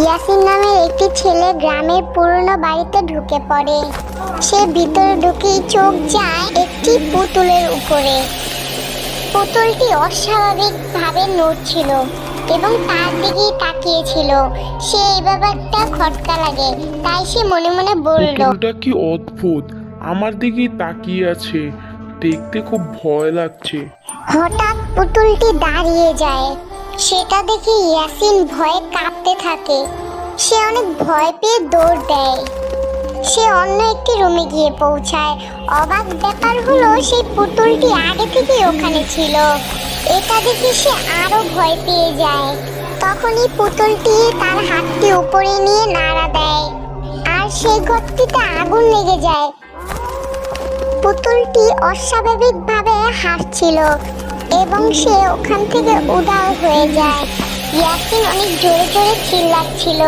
ইয়াসিন নামের একটি ছেলে গ্রামের পুরনো বাড়িতে ঢুকে পড়ে। সে ভিতরে ঢুকেই চোখ যায় একটি পুতুলের উপরে। পুতুলটি অস্বাভাবিকভাবে নড়ছিল এবং তার দিকেই তাকিয়েছিল। সে এই ব্যাপারটা খটকা লাগে, তাই সে মনে মনে বলল, পুতুলটা কি অদ্ভুত, আমার দিকেই তাকিয়ে আছে, দেখতে খুব ভয় লাগছে। হঠাৎ পুতুলটি দাঁড়িয়ে যায়। সেটা দেখে ইয়াসিন ভয়ে কাঁপতে থাকে। সে অনেক ভয় পেয়ে দৌড় দেয়। সে অন্য একটি রুমে গিয়ে পৌঁছায়। অবাক ব্যাপার হলো সেই পুতুলটি আগে থেকেই ওখানে ছিল। এটা দেখে সে আরো ভয় পেয়ে যায়। তখনই পুতুলটি তার হাতটি উপরে নিয়ে নাড়া দেয় আর সেই ঘরটিতে আগুন লেগে যায়। পুতুলটি অস্বাভাবিকভাবে হাসছিল এবং সে ওখান থেকে উধাও হয়ে যায়। ইয়াসিন অনেক জোরে জোরে চিল্লাচ্ছিল।